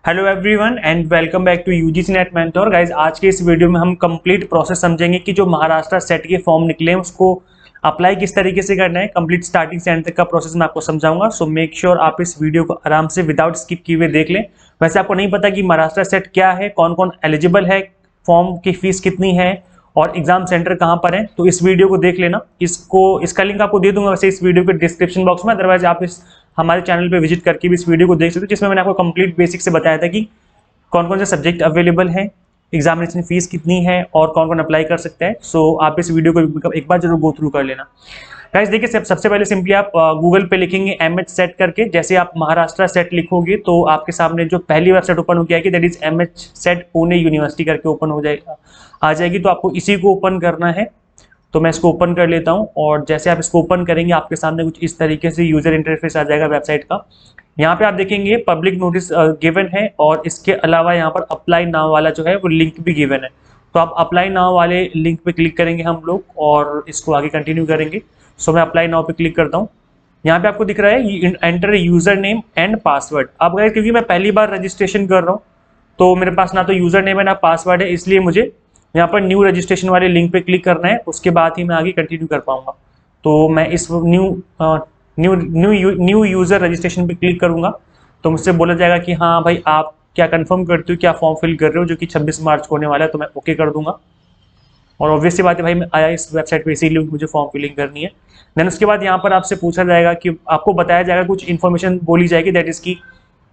Hello everyone and welcome back to UGC NET mentor guys. आज के इस video में हम कंप्लीट प्रोसेस समझेंगे कि जो महाराष्ट्र सेट के फॉर्म निकले हैं उसको अप्लाई किस तरीके से करना है। कंप्लीट स्टार्टिंग से एंड तक का प्रोसेस मैं आपको समझाऊंगा। सो मेक श्योर आप इस वीडियो को आराम से विदाउट स्किप किए हुए देख लें। वैसे आपको नहीं पता कि महाराष्ट्र सेट क्या है, कौन कौन एलिजिबल है, फॉर्म की फीस कितनी है और एग्जाम सेंटर कहाँ पर है, तो इस वीडियो को देख लेना। इसका लिंक आपको दे दूंगा वैसे इस वीडियो के डिस्क्रिप्शन बॉक्स में। अदरवाइज आप इस हमारे चैनल पे विजिट करके भी इस वीडियो को देख सकते हो, जिसमें मैंने आपको कंप्लीट बेसिक से बताया था कि कौन कौन से सब्जेक्ट अवेलेबल हैं, एग्जामिनेशन फीस कितनी है और कौन कौन अप्लाई कर सकते हैं। सो आप इस वीडियो को एक बार जरूर गो थ्रू कर लेना। गाइस देखिए, सबसे पहले सिंपली आप गूगल पे लिखेंगे MH सेट करके। जैसे आप महाराष्ट्र सेट लिखोगे तो आपके सामने जो पहली वेबसाइट ओपन हो गया कि that is MH set Pune university करके ओपन हो जाएगा, आ जाएगी। तो आपको इसी को ओपन करना है। तो मैं इसको ओपन कर लेता हूं और जैसे आप इसको ओपन करेंगे आपके सामने कुछ इस तरीके से यूजर इंटरफेस आ जाएगा वेबसाइट का। यहाँ पे आप देखेंगे पब्लिक नोटिस गिवन है और इसके अलावा यहाँ पर अप्लाई नाउ वाला जो है वो लिंक भी गिवन है। तो आप अप्लाई नाउ वाले लिंक पे क्लिक करेंगे हम लोग और इसको आगे कंटिन्यू करेंगे। सो मैं अप्लाई नाउ पे क्लिक करता हूँ। यहाँ पे आपको दिख रहा है enter user name and password. अब अगर क्योंकि मैं पहली बार रजिस्ट्रेशन कर रहा हूँ तो मेरे पास ना तो यूजर नेम है ना पासवर्ड है, इसलिए मुझे यहाँ पर न्यू रजिस्ट्रेशन वाले लिंक पे क्लिक करना है। उसके बाद ही मैं आगे कंटिन्यू कर पाऊंगा। तो मैं इस न्यू यूजर रजिस्ट्रेशन पे क्लिक करूंगा तो मुझसे बोला जाएगा कि हाँ भाई आप क्या कंफर्म करते हो, क्या फॉर्म फिल कर रहे हो, जो कि 26 मार्च को होने वाला है। तो मैं ओके कर दूंगा और ऑब्वियसली बात है भाई मैं आया इस वेबसाइट पे इसीलिए मुझे फॉर्म फिलिंग करनी है। देन उसके बाद यहाँ पर आपसे पूछा जाएगा कि आपको बताया जाएगा, कुछ इन्फॉर्मेशन बोली जाएगी दैट इज की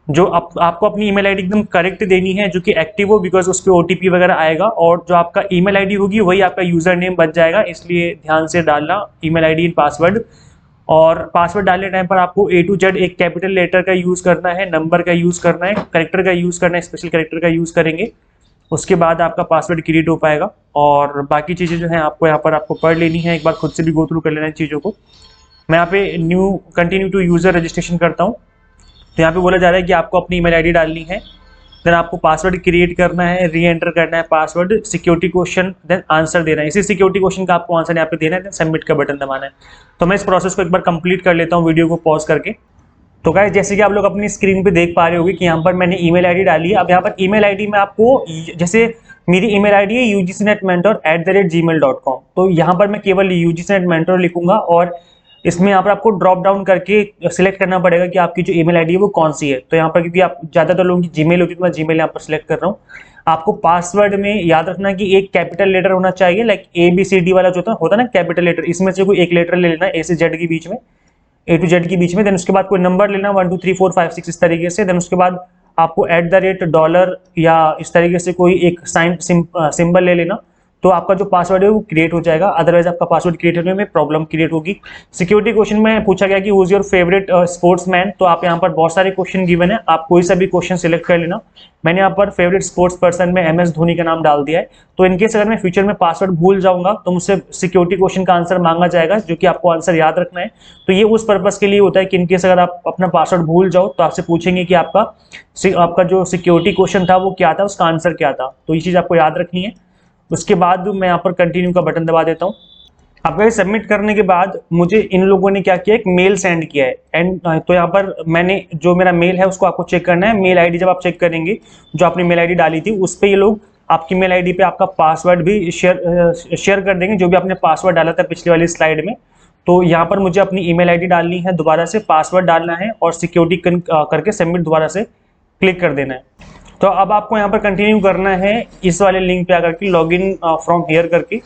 जो आपको अपनी ईमेल आईडी एकदम करेक्ट देनी है जो कि एक्टिव हो, बिकॉज उस पर OTP वगैरह आएगा और जो आपका ईमेल आईडी होगी वही आपका यूजर नेम बन जाएगा। इसलिए ध्यान से डालना ईमेल आईडी इन पासवर्ड। और पासवर्ड डालने टाइम पर आपको A to Z एक कैपिटल लेटर का यूज करना है, नंबर का यूज करना है, करेक्टर का यूज करना है, स्पेशल करेक्टर का यूज करेंगे। उसके बाद आपका पासवर्ड क्रिएट हो पाएगा और बाकी चीजें जो है आपको यहाँ पर आपको पढ़ लेनी है, एक बार खुद से भी गो थ्रू कर लेना है चीजों को। मैं यहाँ पे new continue to user registration करता हूँ। तो यहाँ पे बोला जा रहा है कि आपको अपनी ईमेल आईडी डालनी है, देन आपको पासवर्ड क्रिएट करना है, री एंटर करना है password, security question, then answer देना है। इसी सिक्योरिटी क्वेश्चन का आपको आंसर यहाँ पे देना है, देन सबमिट का बटन दबाना है। तो मैं इस प्रोसेस को एक बार कंप्लीट कर लेता हूँ वीडियो को पॉज करके। तो गाइस जैसे कि आप लोग अपनी स्क्रीन पे देख पा रहे होंगे कि यहाँ पर मैंने ईमेल आईडी डाली है। अब यहाँ पर ईमेल आईडी में आपको, जैसे मेरी ईमेल आईडी है ugcnetmentor@gmail.com। तो यहाँ पर मैं केवल ugcnetmentor लिखूंगा और इसमें यहाँ पर आपको ड्रॉप डाउन करके सिलेक्ट करना पड़ेगा कि आपकी जो ईमेल आईडी है वो कौन सी है। तो यहाँ पर क्योंकि आप ज़्यादातर लोगों की जीमेल होती है तो मैं जीमेल यहाँ पर सिलेक्ट कर रहा हूँ। आपको पासवर्ड में याद रखना कि एक कैपिटल लेटर होना चाहिए, लाइक ABCD वाला जो होता है ना कैपिटल लेटर, इसमें से कोई एक लेटर ले लेना A से Z के बीच में, A to Z के बीच में। देन उसके बाद कोई नंबर लेना 1 2 3 4 5 6 इस तरीके से। देन उसके बाद आपको $, या इस तरीके से कोई एक साइन सिंबल ले लेना। तो आपका जो पासवर्ड है वो क्रिएट हो जाएगा, अदरवाइज आपका पासवर्ड क्रिएट होने में प्रॉब्लम क्रिएट होगी। सिक्योरिटी क्वेश्चन में पूछा गया कि who is your favourite sportsman. तो आप यहाँ पर बहुत सारे क्वेश्चन गिवन है, आप कोई सा भी क्वेश्चन सिलेक्ट कर लेना। मैंने यहाँ पर फेवरेट स्पोर्ट्स पर्सन में MS धोनी का नाम डाल दिया है। तो इनकेस अगर मैं फ्यूचर में पासवर्ड भूल जाऊंगा तो मुझसे सिक्योरिटी क्वेश्चन का आंसर मांगा जाएगा, जो कि आपको आंसर याद रखना है। तो ये उस पर्पज के लिए होता है कि इनकेस अगर आप अपना पासवर्ड भूल जाओ तो आपसे पूछेंगे कि आपका जो सिक्योरिटी क्वेश्चन था वो क्या था, उसका आंसर क्या था। तो ये चीज आपको याद रखनी है। उसके बाद मैं यहाँ पर कंटिन्यू का बटन दबा देता हूँ। अब ये सबमिट करने के बाद मुझे इन लोगों ने क्या किया, एक मेल सेंड किया है। एंड तो यहाँ पर मैंने जो मेरा मेल है उसको आपको चेक करना है। मेल आईडी जब आप चेक करेंगे, जो आपने मेल आईडी डाली थी उस पर ये लोग आपकी मेल आईडी पे आपका पासवर्ड भी शेयर कर देंगे, जो भी आपने पासवर्ड डाला था पिछली वाली स्लाइड में। तो यहाँ पर मुझे अपनी ईमेल आईडी डालनी है, दोबारा से पासवर्ड डालना है और सिक्योरिटी करके सबमिट दोबारा से क्लिक कर देना है। तो अब आपको यहाँ पर कंटिन्यू करना है इस वाले लिंक पे आकर के लॉगिन फ्रॉम हियर करके।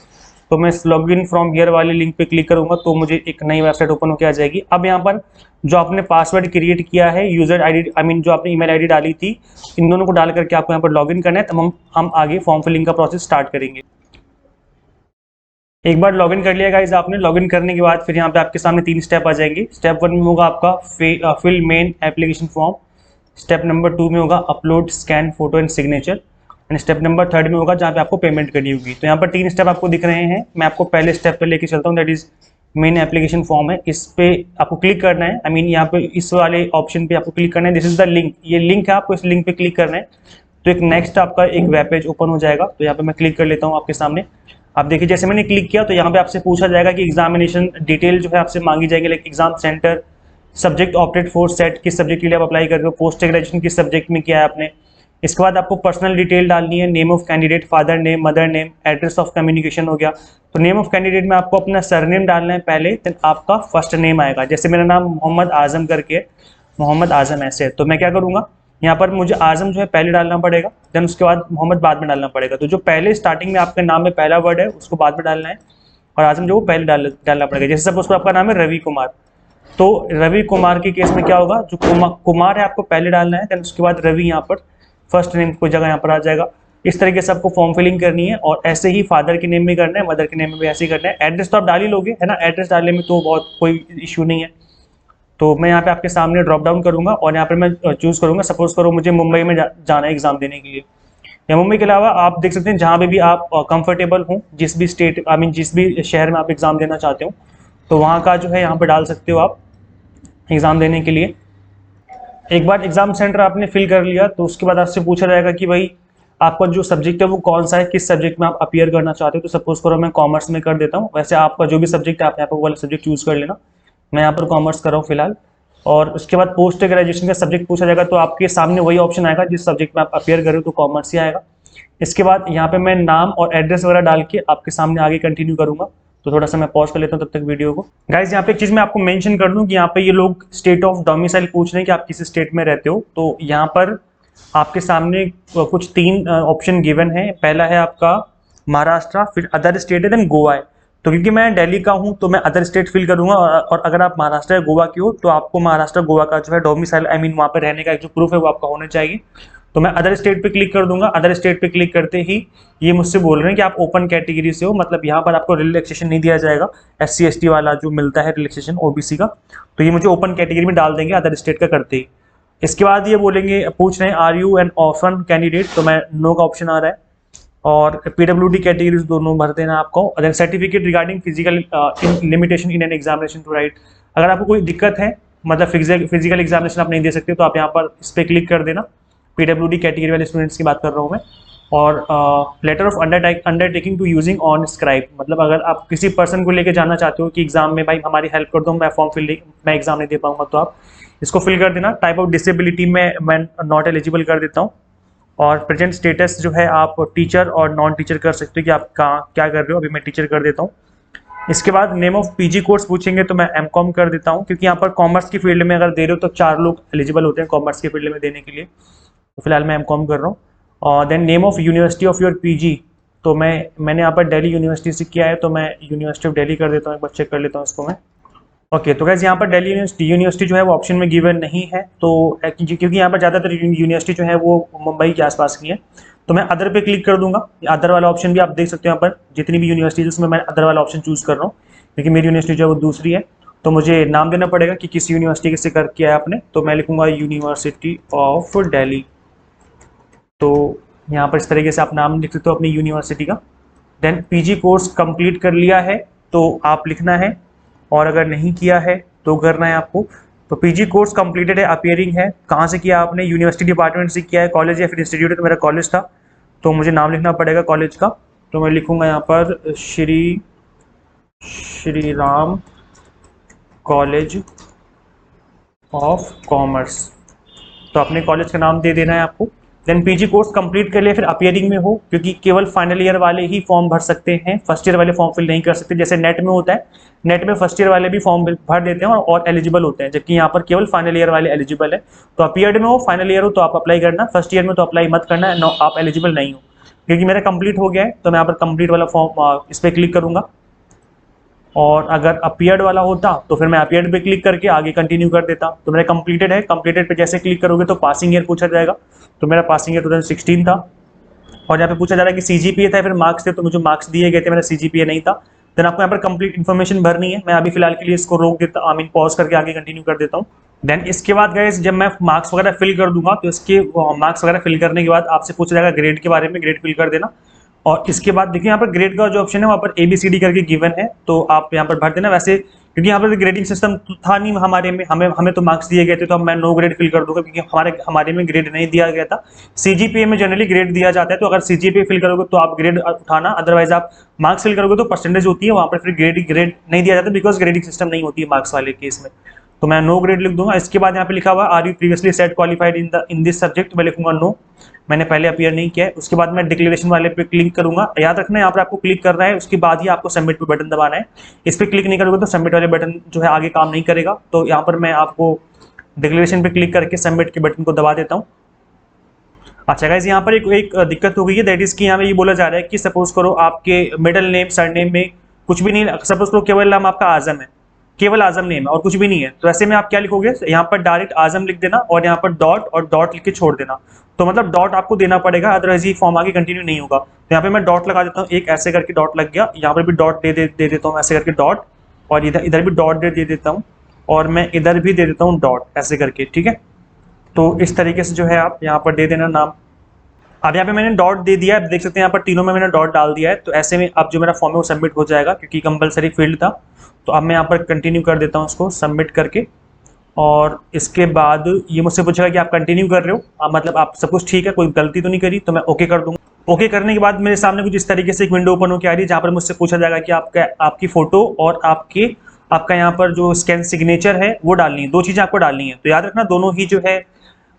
तो मैं इस लॉगिन फ्रॉम हियर वाले लिंक पे क्लिक करूंगा तो मुझे एक नई वेबसाइट ओपन होकर आ जाएगी। अब यहाँ पर जो आपने पासवर्ड क्रिएट किया है, यूजर आईडी जो आपने ईमेल आईडी डाली थी, इन दोनों को डाल करके आपको यहाँ पर लॉगिन करना है। तब हम आगे फॉर्म फिलिंग का प्रोसेस स्टार्ट करेंगे। एक बार लॉगिन कर लिया गाइस आपने। लॉगिन करने के बाद फिर यहाँ पे आपके सामने 3 स्टेप आ जाएंगे। स्टेप 1 में होगा आपका fill main application form. Step number 2 में होगा upload scan photo and signature. And step number 3 में होगा जहाँ पे आपको पेमेंट करनी होगी। तो यहाँ पर 3 स्टेप आपको दिख रहे हैं। मैं आपको पहले स्टेप पे लेके चलता हूँ, that is main application form है। इस पे आपको क्लिक करना है। यहाँ पे इस वाले ऑप्शन पे आपको क्लिक करना है। दिस इज द लिंक, ये लिंक है, आपको इस लिंक पे क्लिक करना है। तो एक नेक्स्ट आपका एक वेब पेज ओपन हो जाएगा। तो यहाँ पे मैं क्लिक कर लेता हूँ आपके सामने। आप देखिए जैसे मैंने क्लिक किया तो यहाँ पे आपसे पूछा जाएगा कि एग्जामिनेशन डिटेल जो है आपसे मांगी जाएगी, like exam centre, subject opted for set, किस सब्जेक्ट के लिए आप अप्लाई कर रहे हो, पोस्ट ग्रेजुएशन किस सब्जेक्ट में किया है आपने, इसके बाद आपको पर्सनल डिटेल डालनी है, name of candidate, father name, mother name, address of communication हो गया। तो नेम ऑफ कैंडिडेट में आपको अपना सरनेम डालना है पहले, देन आपका फर्स्ट नेम आएगा। जैसे मेरा नाम मोहम्मद आजम करके, मोहम्मद आजम ऐसे, तो मैं क्या करूँगा, यहाँ पर मुझे आजम जो है पहले डालना पड़ेगा, देन उसके बाद मोहम्मद बाद में डालना पड़ेगा। तो जो पहले स्टार्टिंग में आपके नाम में पहला वर्ड है उसको बाद में डालना है, और आजम जो वो पहले डालना पड़ेगा। जैसे सपोज आपका नाम है रवि कुमार, तो रवि कुमार के केस में क्या होगा, जो कुमार है आपको पहले डालना है, देन उसके बाद रवि यहाँ पर फर्स्ट नेम कोई जगह यहाँ पर आ जाएगा। इस तरीके से आपको फॉर्म फिलिंग करनी है, और ऐसे ही फादर के नेम में करना है, मदर के नेम में भी ऐसे ही करना है। एड्रेस तो आप डाल ही लोगे है ना, एड्रेस डालने में तो बहुत कोई इशू नहीं है। तो मैं यहाँ पे आपके सामने ड्रॉप डाउन करूंगा, और यहाँ पे मैं चूज करूंगा, सपोज करो मुझे मुंबई में जाना है एग्जाम देने के लिए, या मुंबई के अलावा आप देख सकते हैं जहाँ पे भी आप कंफर्टेबल हो, जिस भी स्टेट आई मीन जिस भी शहर में आप एग्जाम देना चाहते हो, तो वहाँ का जो है यहाँ पे डाल सकते हो आप एग्जाम देने के लिए। एक बार एग्जाम सेंटर आपने फिल कर लिया तो उसके बाद आपसे पूछा जाएगा कि भाई आपका जो सब्जेक्ट है वो कौन सा है, किस सब्जेक्ट में आप अपीयर करना चाहते हो। तो सपोज करो मैं कॉमर्स में कर देता हूँ, वैसे आपका जो भी सब्जेक्ट है आप यहाँ पर वो वाला सब्जेक्ट चूज कर लेना। मैं यहाँ पर कॉमर्स कर रहा हूँ फिलहाल। और उसके बाद पोस्ट ग्रेजुएशन का सब्जेक्ट पूछा जाएगा, तो आपके सामने वही ऑप्शन आएगा जिस सब्जेक्ट में आप अपीयर कर रहे हो, तो कॉमर्स ही आएगा। इसके बाद यहाँ पे मैं नाम और एड्रेस वगैरह डाल के आपके सामने आगे कंटिन्यू करूंगा। तो थोड़ा सा मैं पॉज कर लेता हूँ तब तक वीडियो को। गाइज यहाँ पे एक चीज मैं आपको मेंशन कर दूं कि यहाँ पे ये लोग स्टेट ऑफ डोमिसाइल पूछ रहे हैं कि आप किस स्टेट में रहते हो। तो यहाँ पर आपके सामने कुछ 3 ऑप्शन गिवन है। पहला है आपका महाराष्ट्र, फिर अदर स्टेट है, देन गोवा है। तो क्योंकि मैं दिल्ली का हूँ तो मैं अदर स्टेट फिल करूंगा, और अगर आप महाराष्ट्र या गोवा की हो तो आपको महाराष्ट्र गोवा का जो है डोमिसाइल आई मीन वहाँ पे रहने का जो प्रूफ है वो आपका होना चाहिए। तो मैं अदर स्टेट पे क्लिक कर दूंगा। अदर स्टेट पे क्लिक करते ही ये मुझसे बोल रहे हैं कि आप ओपन कैटेगरी से हो, मतलब यहाँ पर आपको रिलैक्सेशन नहीं दिया जाएगा, SC ST वाला जो मिलता है रिलैक्सेशन OBC का, तो ये मुझे ओपन कैटेगरी में डाल देंगे अदर स्टेट का करते ही। इसके बाद ये बोलेंगे, पूछ रहे हैं are you an orphan candidate, तो मैं नो का ऑप्शन आ रहा है। और PWD कैटेगरीज दोनों भर देना आपको। अगर certificate regarding physical limitation in an examination to write, अगर आपको कोई दिक्कत है मतलब फिजिकल एग्जामिनेशन आप नहीं दे सकते तो आप यहाँ पर इस पर क्लिक कर देना। PWD कैटेगरी वाले स्टूडेंट्स की बात कर रहा हूँ मैं। और letter of undertaking to using on scribe, मतलब अगर आप किसी पर्सन को लेके जाना चाहते हो कि एग्जाम में भाई हमारी हेल्प कर दो, मैं एग्जाम नहीं दे पाऊंगा, तो आप इसको फिल कर देना। टाइप ऑफ डिसेबिलिटी में मैं नॉट एलिजिबल कर देता हूँ। और प्रेजेंट स्टेटस जो है आप टीचर और नॉन टीचर कर सकते हो कि आप कहाँ क्या कर रहे हो, अभी मैं टीचर कर देता हूँ। इसके बाद नेम ऑफ PG कोर्स पूछेंगे तो मैं MCOM कर देता हूँ, क्योंकि यहाँ पर कॉमर्स की फील्ड में अगर दे रहे हो तो 4 लोग एलिजिबल होते हैं कॉमर्स की फील्ड में देने के लिए, तो फिलहाल मैं MCOM कर रहा हूँ। और then name of university of your PG, तो मैंने यहाँ पर दिल्ली यूनिवर्सिटी से किया है तो मैं यूनिवर्सिटी ऑफ दिल्ली कर देता हूँ। एक बार चेक कर लेता हूँ इसको मैं। ओके, तो गाइस यहाँ पर दिल्ली यूनिवर्सिटी जो है वो ऑप्शन में गिवन नहीं है, तो क्योंकि यहाँ पर ज़्यादातर यूनिवर्सिटी जो है वो मुंबई के आसपास की है, तो मैं अदर पे क्लिक कर दूंगा। अदर वाला ऑप्शन भी आप देख सकते हो, यहाँ पर जितनी भी यूनिवर्सिटी है उसमें मैं अदर वाला ऑप्शन चूज कर रहा हूँ, क्योंकि मेरी यूनिवर्सिटी जो है वो दूसरी है। तो मुझे नाम देना पड़ेगा कि किस यूनिवर्सिटी से कर किया है आपने, तो मैं लिखूंगा यूनिवर्सिटी ऑफ दिल्ली। तो यहाँ पर इस तरीके से आप नाम लिख सकते हो अपनी यूनिवर्सिटी का। देन PG कोर्स कंप्लीट कर लिया है तो आप लिखना है, और अगर नहीं किया है तो करना है आपको। तो PG कोर्स कंप्लीटेड है, अपीयरिंग है, कहाँ से किया आपने, यूनिवर्सिटी डिपार्टमेंट से किया है, कॉलेज या फिर इंस्टीट्यूट है, तो मेरा कॉलेज था तो मुझे नाम लिखना पड़ेगा कॉलेज का। तो मैं लिखूंगा यहाँ पर Shri Ram college of commerce, तो अपने कॉलेज का नाम दे देना है आपको। देन PG कोर्स कंप्लीट कर लिया, फिर अपीयरिंग में हो, क्योंकि केवल फाइनल ईयर वाले ही फॉर्म भर सकते हैं, फर्स्ट ईयर वाले फॉर्म फिल नहीं कर सकते। जैसे नेट में होता है, नेट में फर्स्ट ईयर वाले भी फॉर्म भर देते हैं और एलिजिबल होते हैं, जबकि यहाँ पर केवल फाइनल ईयर वाले एलिजिबल है। तो अपीयर्ड में हो, फाइनल ईयर हो तो आप अप्लाई करना, फर्स्ट ईयर में तो अप्लाई मत करना, आप एलिजिबल नहीं हो। क्योंकि मेरा कंप्लीट हो गया है तो मैं यहाँ पर कंप्लीट वाला फॉर्म इस पर क्लिक करूंगा। और अगर अपीयर्ड वाला होता तो फिर मैं अपीयर्ड पे क्लिक करके आगे कंटिन्यू कर देता। तो मेरा कंप्लीटेड है, कंप्लीटेड पे जैसे क्लिक करोगे तो पासिंग ईयर पूछा जाएगा, तो मेरा पासिंग ईयर 2016 था। और यहाँ पे पूछा जा रहा है कि CGPA था फिर मार्क्स थे, तो मुझे मार्क्स दिए गए थे, मेरा CGPA नहीं था। देन आपको यहाँ पर कंप्लीट इन्फॉर्मेशन भरनी है। मैं अभी फिलहाल के लिए इसको रोक देता, आई मीन पॉज करके आगे कंटिन्यू कर देता हूँ। देन इसके बाद गाइस जब मैं मार्क्स वगैरह फिल कर दूंगा तो इसके मार्क्स वगैरह फिल करने के बाद आपसे पूछा जाएगा ग्रेड के बारे में, ग्रेड फिल कर देना। और इसके बाद देखिए यहाँ पर ग्रेड का जो ऑप्शन है वहाँ पर ABCD करके गिवन है, तो आप यहाँ पर भर देना। वैसे क्योंकि यहाँ पर ग्रेडिंग सिस्टम था नहीं हमारे में, हमें तो मार्क्स दिए गए थे, तो अब मैं नो ग्रेड फिल कर दूंगा, क्योंकि हमारे में ग्रेड नहीं दिया गया था। CGPA में जनरली ग्रेड दिया जाता है, तो अगर CGPA फिल करोगे तो आप ग्रेड उठाना, अदरवाइज आप मार्क्स फिल करोगे तो परसेंटेज होती है, वहाँ पर फिर ग्रेड नहीं दिया जाता, बिकॉज ग्रेडिंग सिस्टम नहीं होती है मार्क्स वाले केस में। तो मैं नो ग्रेड लिख दूंगा। इसके बाद यहाँ पे लिखा हुआ are you previously SET qualified in this subject, मैं लिखूंगा नो, मैंने पहले अपीयर नहीं किया है। उसके बाद मैं डिक्लेरेशन वाले पे क्लिक करूंगा। याद रखना यहाँ पर आपको क्लिक करना है, उसके बाद ही आपको सबमिट पे बटन दबाना है। इस पर क्लिक नहीं करोगे तो सबमिट वाले बटन जो है आगे काम नहीं करेगा। तो यहाँ पर मैं आपको डिक्लेरेशन पे क्लिक करके सबमिट के बटन को दबा देता हूँ। अच्छा गाइस, यहाँ पर एक दिक्कत हो गई है, दैट इज कि यहाँ पे ये बोला जा रहा है कि सपोज करो आपके मिडिल नेम सरनेम में कुछ भी नहीं, सपोज करो केवल नाम आपका आजम है, केवल आजम नेम है और कुछ भी नहीं है, तो ऐसे में आप क्या लिखोगे, यहाँ पर डायरेक्ट आजम लिख देना और यहाँ पर डॉट और डॉट लिख के छोड़ देना। तो मतलब डॉट आपको देना पड़ेगा, अदरवाइज ये फॉर्म आगे कंटिन्यू नहीं होगा। तो यहाँ पे मैं डॉट लगा देता हूँ, एक ऐसे करके डॉट लग गया, यहाँ पर भी डॉट दे देता हूँ ऐसे करके डॉट, और इधर भी डॉट दे देता हूँ, और मैं इधर भी दे देता हूँ डॉट ऐसे करके, ठीक है। तो इस तरीके से जो है आप यहाँ पर दे देना नाम। अब यहाँ पे मैंने डॉट दे दिया है, आप देख सकते हैं यहाँ पर तीनों में मैंने डॉट डाल दिया है। तो ऐसे में अब जो मेरा फॉर्म है वो सबमिट हो जाएगा, क्योंकि कंपलसरी फील्ड था। तो अब मैं यहाँ पर कंटिन्यू कर देता हूँ उसको सबमिट करके, और इसके बाद ये मुझसे पूछेगा कि आप कंटिन्यू कर रहे हो, मतलब आप सब कुछ ठीक है, कोई गलती तो नहीं करी, तो मैं ओके कर दूंगा। ओके करने के बाद मेरे सामने कुछ इस तरीके से एक विंडो ओपन होकर आ रही है, जहाँ पर मुझसे पूछा जाएगा कि आपकी फोटो और आपका यहाँ पर जो स्कैन सिग्नेचर है वो डालनी है, दो चीज़ें आपको डालनी है। तो याद रखना दोनों ही जो है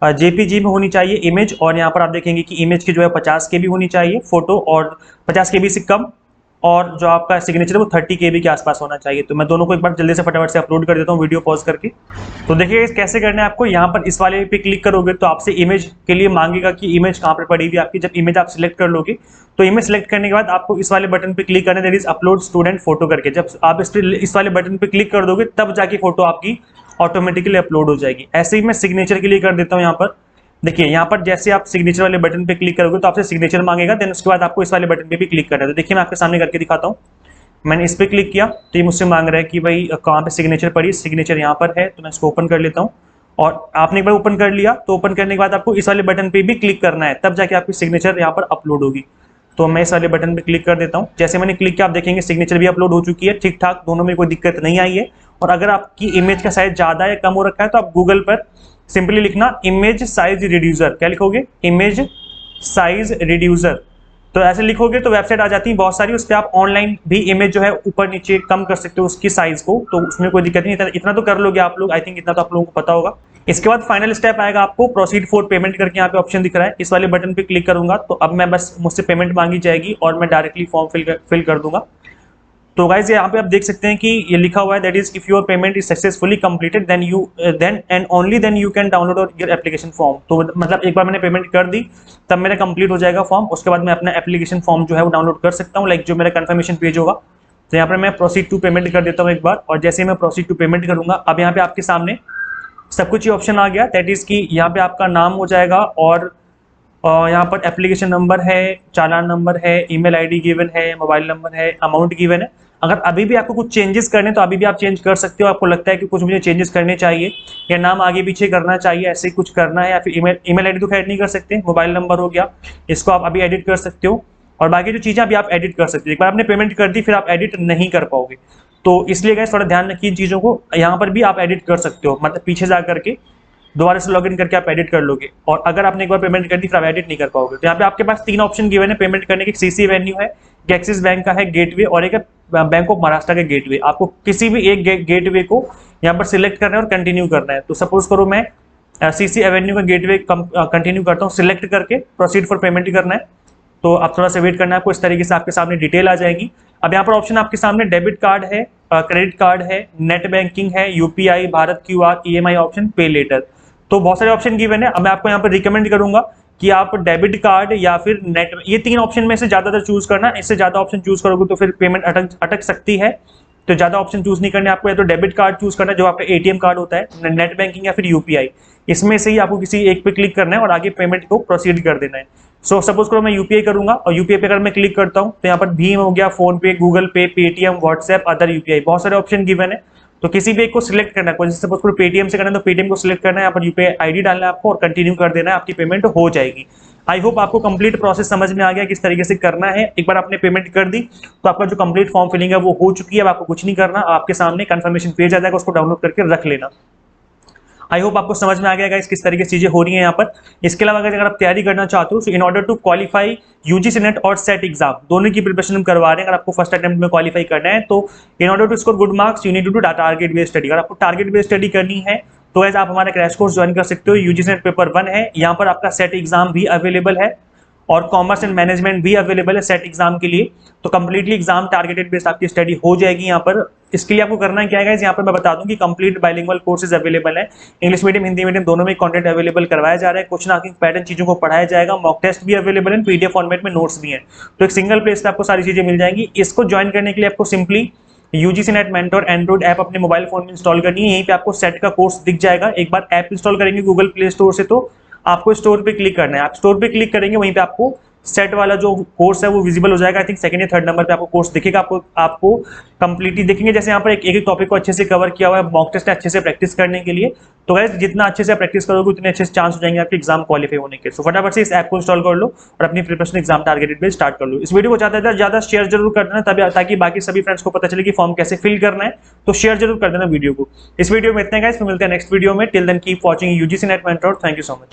जेपीजी में होनी चाहिए इमेज, और यहाँ पर आप देखेंगे कि इमेज की जो है 50 KB होनी चाहिए फोटो, और 50 KB से कम, और जो आपका सिग्नेचर है वो 30 KB के आसपास होना चाहिए। तो मैं दोनों को एक बार जल्दी से फटाफट से अपलोड कर देता हूँ वीडियो पॉज करके। तो देखिए कैसे करना है आपको, यहाँ पर इस वाले पे क्लिक करोगे तो आपसे इमेज के लिए मांगेगा कि इमेज कहाँ पर पड़ी हुई आपकी। जब इमेज आप सिलेक्ट कर लोगे तो इमेज सेलेक्ट करने के बाद आपको इस वाले बटन पे क्लिक करना है, that is upload student photo करके। जब आप इस वाले बटन पे क्लिक कर दोगे तब जाके फोटो आपकी ऑटोमेटिकली अपलोड हो जाएगी। ऐसे ही मैं सिग्नेचर के लिए कर देता हूँ। यहाँ पर देखिए, यहाँ पर जैसे आप सिग्नेचर वाले बटन पे क्लिक करोगे तो आपसे सिग्नेचर मांगेगा, देन उसके बाद आपको इस वाले बटन पे भी क्लिक करना है। तो देखिए मैं आपके सामने करके दिखाता हूँ। मैंने इस पर क्लिक किया तो ये मुझसे मांग रहा है कि भाई कहाँ पे सिग्नेचर पड़ी, सिग्नेचर यहाँ पर है, तो मैं इसको ओपन कर लेता हूँ। और आपने एक बार ओपन कर लिया तो ओपन करने के बाद आपको इस वाले बटन पे भी क्लिक करना है, तब जाके आपकी सिग्नेचर यहाँ पर अपलोड होगी। तो मैं इस वाले बटन पे क्लिक कर देता हूँ। जैसे मैंने क्लिक किया आप देखेंगे सिग्नेचर भी अपलोड हो चुकी है, ठीक ठाक, दोनों में कोई दिक्कत नहीं आई है। और अगर आपकी इमेज का साइज ज़्यादा या कम हो रखा है तो आप गूगल पर सिंपली लिखना इमेज साइज रिड्यूसर, क्या लिखोगे, इमेज साइज रिड्यूसर। तो ऐसे लिखोगे तो वेबसाइट आ जाती है बहुत सारी, उस पर आप ऑनलाइन भी इमेज जो है ऊपर नीचे कम कर सकते हो उसकी साइज को, तो उसमें कोई दिक्कत नहीं। इतना तो कर लोगे आप लोग, आई थिंक इतना तो आप लोगों को पता होगा। इसके बाद फाइनल स्टेप आएगा, आपको प्रोसीड फॉर पेमेंट करके यहाँ पे ऑप्शन दिख रहा है, इस वाले बटन पे क्लिक करूंगा तो अब मैं बस मुझसे पेमेंट मांगी जाएगी और मैं डायरेक्टली फॉर्म फिल कर दूंगा। तो गाइज यहाँ पे आप देख सकते हैं कि ये लिखा हुआ है, that is if your payment is successfully completed then and only then you can download your application form. तो मतलब एक बार मैंने पेमेंट कर दी तब मेरा कंप्लीट हो जाएगा फॉर्म, उसके बाद मैं अपना एप्लीकेशन फॉर्म जो है वो डाउनलोड कर सकता हूँ, लाइक जो मेरा कंफर्मेशन पेज होगा। तो यहाँ पर मैं प्रोसीड टू पेमेंट कर देता हूँ एक बार, और जैसे ही मैं प्रोसीड टू पेमेंट करूंगा अब यहाँ पे आपके सामने सब कुछ ये ऑप्शन आ गया, दैट इज कि यहाँ पे आपका नाम हो जाएगा, और यहाँ पर एप्लीकेशन नंबर है, चालान नंबर है, ईमेल आईडी गिवन है, मोबाइल नंबर है, अमाउंट गिवन है। अगर अभी भी आपको कुछ चेंजेस करने तो अभी भी आप चेंज कर सकते हो, आपको लगता है कि कुछ मुझे चेंजेस करने चाहिए या नाम आगे पीछे करना चाहिए, ऐसे कुछ करना है, या फिर ईमेल आईडी तो खैर नहीं कर सकते, मोबाइल नंबर हो गया, इसको आप अभी एडिट कर सकते हो, और बाकी जो चीज़ें अभी आप एडिट कर सकते हो। एक बार आपने पेमेंट कर दी फिर आप एडिट नहीं कर पाओगे, तो इसलिए गाइस थोड़ा ध्यान रखिए इन चीज़ों को। यहाँ पर भी आप एडिट कर सकते हो, मतलब पीछे जा करके दोबारा से लॉगिन करके आप एडिट कर लोगे, और अगर आपने एक बार पेमेंट कर दी फिर आप एडिट नहीं कर पाओगे। तो यहाँ पे आपके पास 3 ऑप्शन गिवन है पेमेंट करने के, सीसी एवेन्यू है, एक्सिस बैंक का है गेटवे, और एक बैंक ऑफ महाराष्ट्र का गेटवे। आपको किसी भी एक गेटवे को यहाँ पर सिलेक्ट करना है और कंटिन्यू करना है। तो सपोज करो मैं सीसी एवेन्यू का गेटवे कंटिन्यू करता हूँ, सिलेक्ट करके प्रोसीड फॉर पेमेंट करना है। तो आप थोड़ा सा वेट करना है आपको, इस तरीके से आपके सामने डिटेल आ जाएगी। अब यहाँ पर ऑप्शन आपके सामने डेबिट कार्ड है, क्रेडिट कार्ड है, नेट बैंकिंग है, UPI, Bharat QR, EMI option, पे लेटर। तो बहुत सारे ऑप्शन गिवन है। अब मैं आपको यहाँ पर रिकमेंड करूंगा कि आप डेबिट कार्ड या फिर नेट, ये 3 ऑप्शन में से ज्यादातर चूज करना। इससे ज्यादा ऑप्शन चूज करोगे तो फिर पेमेंट अटक सकती है, तो ज्यादा ऑप्शन चूज नहीं करने आपको, या तो डेबिट कार्ड चूज करना है जो आपका एटीएम कार्ड होता है, नेट बैंकिंग या फिर यूपीआई, इसमें से ही आपको किसी एक पे क्लिक करना है और आगे पेमेंट को प्रोसीड कर देना है। सो सपोज करो मैं यूपीआई करूंगा, और यूपीआई पे अगर मैं क्लिक करता हूँ तो यहाँ पर भीम हो गया, फोन पे, गूगल पे, पेटीएम, व्हाट्सएप, अदर यूपीआई, बहुत सारे ऑप्शन गिवन है। तो किसी भी एक को सिलेक्ट करना है, जैसे सपोज करो पेटीएम से करना है तो पेटीएम को सिलेक्ट करना है, यहाँ पर यूपीआई आईडी डालना है आपको और कंटिन्यू कर देना है, आपकी पेमेंट हो जाएगी। आई होप आपको कंप्लीट प्रोसेस समझ में आ गया किस तरीके से करना है। एक बार आपने पेमेंट कर दी तो आपका जो कंप्लीट फॉर्म फिलिंग है वो हो चुकी है, अब आपको कुछ नहीं करना, आपके सामने कंफर्मेशन पेज आ जाएगा, उसको डाउनलोड करके रख लेना। आई होप आपको समझ में आ गया गाइस किस तरीके से चीजें हो रही हैं यहाँ पर। इसके अलावा अगर आप तैयारी करना चाहते हो, in order to qualify UGC NET और सेट एग्जाम दोनों की प्रिपरेशन हम करवा रहे हैं। अगर आपको फर्स्ट अटेम्प्ट में क्वालिफाई करना है तो in order to score good marks you need to do target based study. अगर आपको टारगेट बेस्ड स्टडी करनी है तो गाइस आप हमारा क्रैश कोर्स ज्वाइन कर सकते हो। यूजीसी नेट पेपर 1 है, यहाँ पर आपका सेट एग्जाम भी अवेलेबल है और कॉमर्स एंड मैनेजमेंट भी अवेलेबल है सेट एग्जाम के लिए। तो कंप्लीटली एग्जाम टारगेटेड बेस्ड आपकी स्टडी हो जाएगी यहाँ पर। इसके लिए आपको करना क्या है, यहाँ पर मैं बता दूं कि कंप्लीट बाइलिंगुअल कोर्सेज अवेलेबल है, इंग्लिश मीडियम हिंदी मीडियम दोनों में कंटेंट अवेलेबल करवाया जा रहा है। क्वेश्चन आंसरिंग पैटर्न चीजों को पढ़ाया जाएगा, मॉक टेस्ट भी अवेलेबल है, पीडीएफ फॉर्मेट में नोट्स भी हैं। तो एक सिंगल प्लेस पे आपको सारी चीजें मिल जाएंगी। इसको ज्वाइन करने के लिए आपको simply UGC NET mentor Android app अपने मोबाइल फोन में इंस्टॉल करनी है। यहीं पे आपको सेट का कोर्स दिख जाएगा। एक बार ऐप इंस्टॉल करेंगे गूगल प्ले स्टोर से तो आपको स्टोर पे क्लिक करना है। आप स्टोर पे क्लिक करेंगे, वहीं पे आपको सेट वाला जो कोर्स है वो विजिबल हो जाएगा। आई थिंक सेकंड या थर्ड नंबर पे आपको कोर्स दिखेगा। आपको कंप्लीटली दिखेंगे, जैसे यहाँ पर एक टॉपिक को अच्छे से कवर किया हुआ है, मॉक टेस्ट अच्छे से प्रैक्टिस करने के लिए। तो गाइस जितना अच्छे से प्रैक्टिस करोगे उतने अच्छे से चांस हो जाएंगे आपके एग्जाम क्वालिफाई होने के। सो फटाफट से इस ऐप को इंस्टॉल कर लो और अपनी प्रिपरेशन एग्जाम टारगेटेड पे स्टार्ट कर लो। इस वीडियो को ज्यादा शेयर जरूर कर देना तभी, ताकि बाकी सभी फ्रेंड्स को पता चले कि फॉर्म कैसे फिल करना है। तो शेयर जरूर कर देना वीडियो को। इस वीडियो में इतना गाइस, मिलते हैं नेक्स्ट वीडियो में। Till then keep watching UGC NET mentor. Thank you so much.